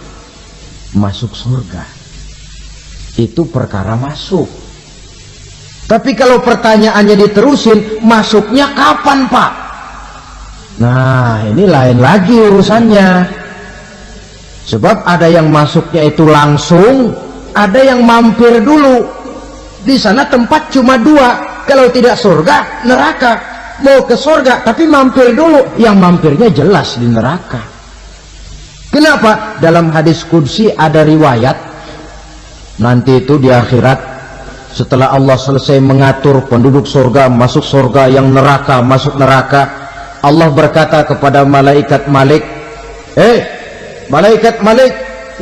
masuk surga. Itu perkara masuk. Tapi kalau pertanyaannya diterusin, masuknya kapan, Pak? Nah, ini lain lagi urusannya. Sebab ada yang masuknya itu langsung, ada yang mampir dulu. Di sana tempat cuma dua, kalau tidak surga, neraka. Mau ke surga tapi mampir dulu, yang mampirnya jelas di neraka. Kenapa? Dalam hadis qudsi ada riwayat, nanti itu di akhirat, setelah Allah selesai mengatur penduduk surga masuk surga, yang neraka masuk neraka, Allah berkata kepada malaikat Malik, malaikat Malik,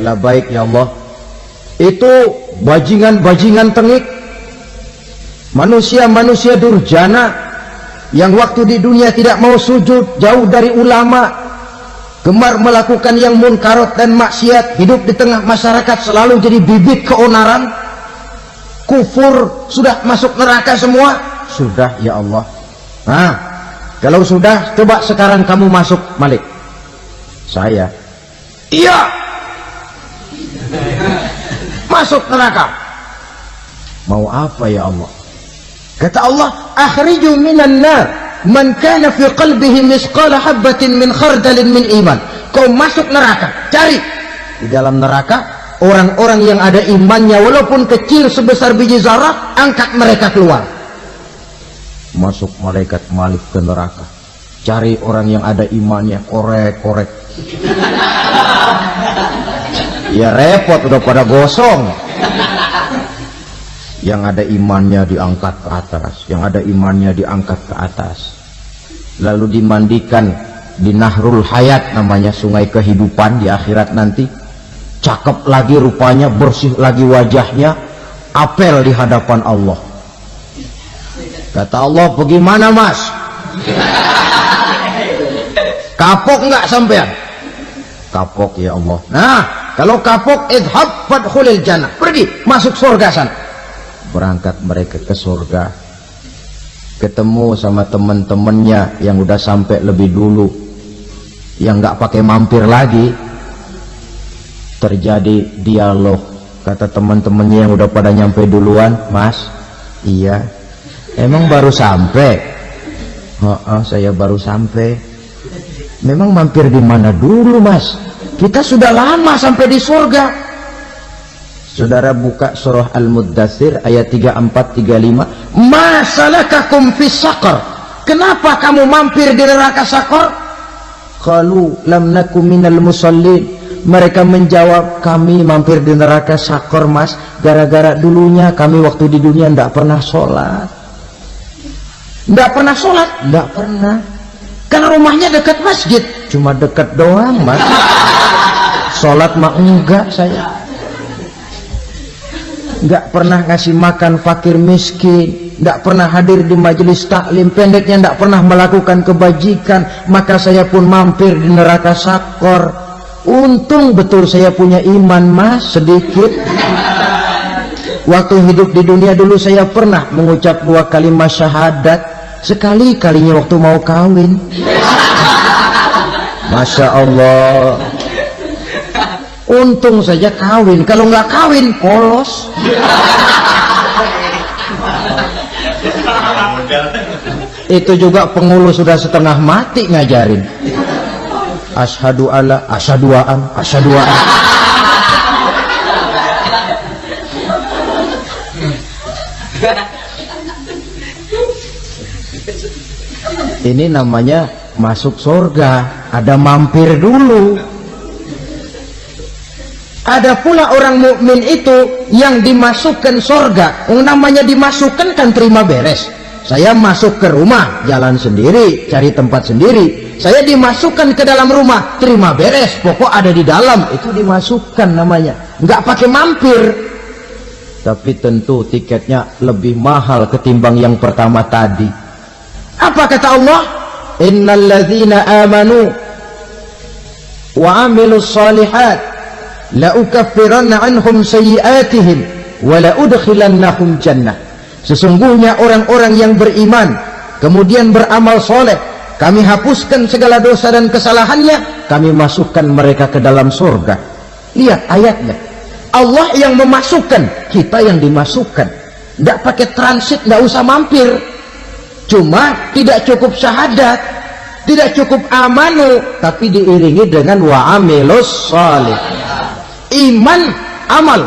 la baik ya Allah, itu bajingan-bajingan tengik, manusia-manusia durjana yang waktu di dunia tidak mau sujud, jauh dari ulama, gemar melakukan yang munkarat dan maksiat, hidup di tengah masyarakat selalu jadi bibit keonaran, kufur, sudah masuk neraka semua. Sudah ya Allah. Nah, kalau sudah, coba sekarang kamu masuk, Malik. Saya, iya, masuk neraka. Mau apa ya Allah? Kata Allah, akhriju minan nar man kana fi qalbihi misqala habatin min khardalin min iman. Kau masuk neraka, cari di dalam neraka orang-orang yang ada imannya walaupun kecil sebesar biji zarah, angkat mereka keluar. Masuk malaikat Malik ke neraka. Cari orang yang ada imannya, korek-korek. Ya repot, udah pada gosong. Yang ada imannya diangkat ke atas, yang ada imannya diangkat ke atas. Lalu dimandikan di Nahrul Hayat, namanya sungai kehidupan di akhirat nanti. Cakep lagi rupanya, bersih lagi wajahnya, apel di hadapan Allah. Kata Allah, bagaimana mas? Kapok nggak sampean? Kapok ya Allah. Nah, kalau kapok, idhab fadkhulil jannah, pergi masuk surga sana. Berangkat mereka ke surga, ketemu sama teman-temannya yang udah sampai lebih dulu, yang nggak pakai mampir lagi. Terjadi dialog. Kata teman-temannya yang udah pada nyampe duluan, mas, iya, emang baru sampai? Saya baru sampai. Memang mampir di mana dulu mas? Kita sudah lama sampai di surga. Saudara buka surah Al-Muddatsir ayat 34-35. Ma salakakum fis saqar? Kenapa kamu mampir di neraka Saqar? Qalu lam nakum minal musallin. Mereka menjawab, kami mampir di neraka Saqar mas, gara-gara dulunya kami waktu di dunia tidak pernah sholat. Tidak pernah sholat? Tidak pernah. Karena rumahnya dekat masjid, cuma dekat doang mas. Sholat mah enggak saya. Enggak pernah ngasih makan fakir miskin, enggak pernah hadir di majelis taklim, pendeknya enggak pernah melakukan kebajikan. Maka saya pun mampir di neraka Saqar. Untung betul saya punya iman mas, sedikit. Waktu hidup di dunia dulu saya pernah mengucap 2 kalimat syahadat. Sekali-kalinya waktu mau kawin. Masya Allah. Untung saja kawin. Kalau nggak kawin, polos. Itu juga pengulu sudah setengah mati ngajarin. Asyhadu alla, asyaduaan, asyaduaan. Ini namanya masuk surga, ada mampir dulu. Ada pula orang mukmin itu yang dimasukkan surga. Yang namanya dimasukkan kan terima beres. Saya masuk ke rumah, jalan sendiri, cari tempat sendiri. Saya dimasukkan ke dalam rumah, terima beres, pokok ada di dalam, itu dimasukkan namanya. Nggak pakai mampir. Tapi tentu tiketnya lebih mahal ketimbang yang pertama tadi. Apa kata Allah? Innal ladzina amanu wa amilus shalihat la ukaffiranna anhum sayyi'atihim wa la udkhilannahum jannah. Sesungguhnya orang-orang yang beriman kemudian beramal soleh, kami hapuskan segala dosa dan kesalahannya, kami masukkan mereka ke dalam surga. Lihat ayatnya, Allah yang memasukkan, kita yang dimasukkan. Tidak pakai transit, tidak usah mampir. Cuma tidak cukup syahadat, tidak cukup amanu, tapi diiringi dengan wa amilus shalih. Iman, amal.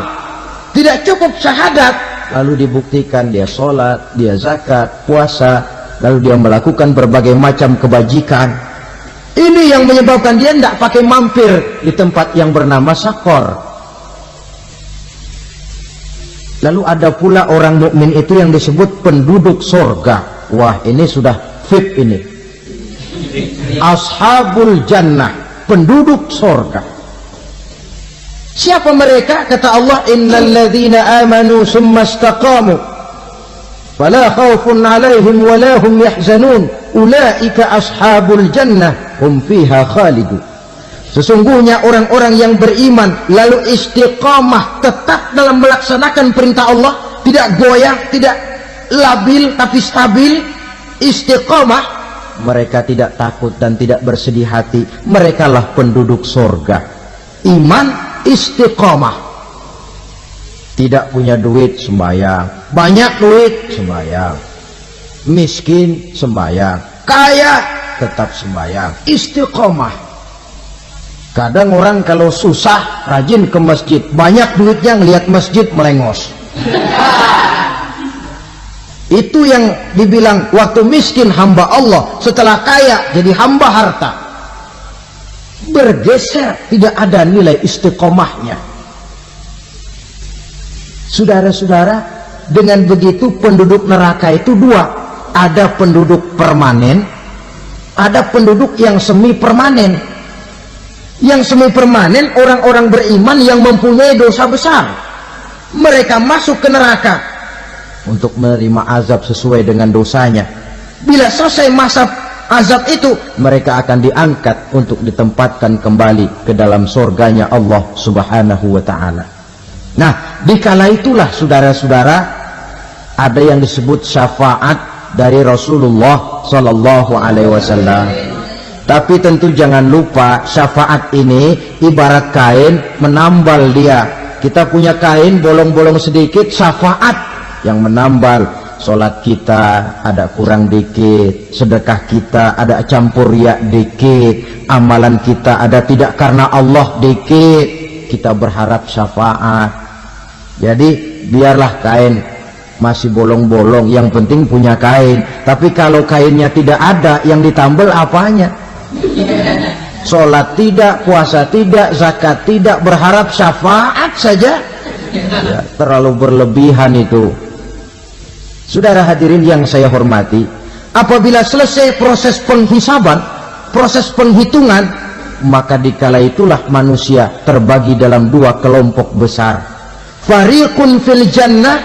Tidak cukup syahadat, lalu dibuktikan dia sholat, dia zakat, puasa, lalu dia melakukan berbagai macam kebajikan. Ini yang menyebabkan dia tidak pakai mampir di tempat yang bernama Saqar. Lalu ada pula orang mukmin itu yang disebut penduduk surga. Wah, ini sudah VIP ini. Ashabul jannah, penduduk surga. Siapa mereka? Kata Allah, innal ladzina amanu summa istaqamu fala khaufun 'alaihim wa la hum yahzanun ulaika ashabul jannah hum fiha khalidun. Sesungguhnya orang-orang yang beriman lalu istiqamah, tetap dalam melaksanakan perintah Allah, tidak goyah, tidak labil tapi stabil, istiqamah, mereka tidak takut dan tidak bersedih hati. Merekalah penduduk surga. Iman, istiqamah. Tidak punya duit, sembahyang. Banyak duit, sembahyang. Miskin, sembahyang. Kaya, tetap sembahyang. Istiqamah. Kadang orang kalau susah rajin ke masjid, banyak duitnya ngelihat masjid melengos. Itu yang dibilang waktu miskin hamba Allah, setelah kaya jadi hamba harta. Bergeser, tidak ada nilai istiqomahnya. Saudara-saudara, dengan begitu penduduk neraka itu dua. Ada penduduk permanen, ada penduduk yang semi permanen. Yang semi permanen orang-orang beriman yang mempunyai dosa besar. Mereka masuk ke neraka untuk menerima azab sesuai dengan dosanya. Bila selesai masa azab itu, mereka akan diangkat untuk ditempatkan kembali ke dalam surganya Allah Subhanahu wa ta'ala. Nah, dikala itulah saudara-saudara, ada yang disebut syafaat dari Rasulullah Sallallahu Alaihi Wasallam. Tapi tentu jangan lupa, syafaat ini ibarat kain menambal dia. Kita punya kain bolong-bolong sedikit, syafaat yang menambal. Sholat kita ada kurang dikit, sedekah kita ada campur riak dikit, amalan kita ada tidak karena Allah dikit, kita berharap syafaat. Jadi biarlah kain masih bolong-bolong, yang penting punya kain. Tapi kalau kainnya tidak ada, yang ditambal apanya? Sholat tidak, puasa tidak, zakat tidak, berharap syafaat saja, ya, terlalu berlebihan itu. Saudara hadirin yang saya hormati, apabila selesai proses penghisaban, proses penghitungan, maka dikala itulah manusia terbagi dalam dua kelompok besar. Fariqun fil jannah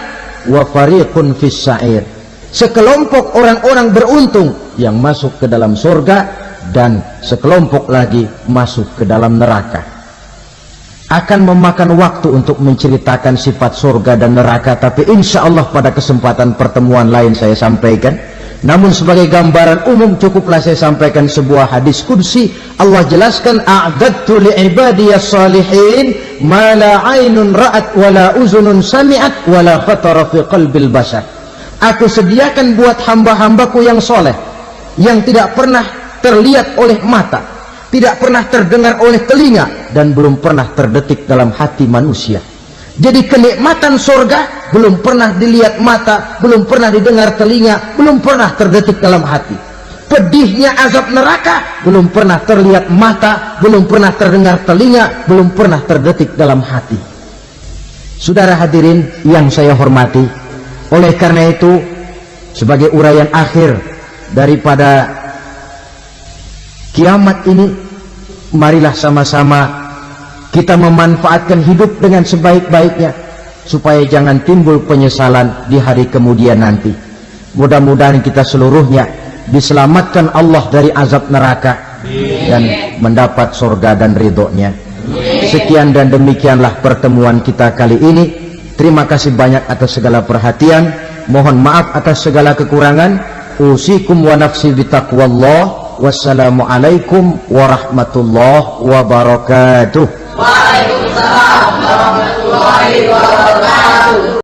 wa fariqun fis sa'ir. Sekelompok orang-orang beruntung yang masuk ke dalam surga, dan sekelompok lagi masuk ke dalam neraka. Akan memakan waktu untuk menceritakan sifat surga dan neraka, tapi insya Allah pada kesempatan pertemuan lain saya sampaikan. Namun sebagai gambaran umum cukuplah saya sampaikan sebuah hadis qudsi. Allah jelaskan, a'dadtu li'ibadiyas salihin ma la aynun ra'at wa la uzunun sami'at wa la khatara fi qalbil bashar. Aku sediakan buat hamba-hambaku yang soleh, yang tidak pernah terlihat oleh mata, tidak pernah terdengar oleh telinga, dan belum pernah terdetik dalam hati manusia. Jadi kenikmatan surga belum pernah dilihat mata, belum pernah didengar telinga, belum pernah terdetik dalam hati. Pedihnya azab neraka belum pernah terlihat mata, belum pernah terdengar telinga, belum pernah terdetik dalam hati. Saudara hadirin yang saya hormati, oleh karena itu sebagai uraian akhir daripada kiamat ini, marilah sama-sama kita memanfaatkan hidup dengan sebaik-baiknya, supaya jangan timbul penyesalan di hari kemudian nanti. Mudah-mudahan kita seluruhnya diselamatkan Allah dari azab neraka dan mendapat surga dan ridhonya. Sekian dan demikianlah pertemuan kita kali ini. Terima kasih banyak atas segala perhatian, mohon maaf atas segala kekurangan. Usikum wa nafsi bitaqwallah. Wassalamualaikum warahmatullahi wabarakatuh. Waalaikumsalam warahmatullahi wabarakatuh.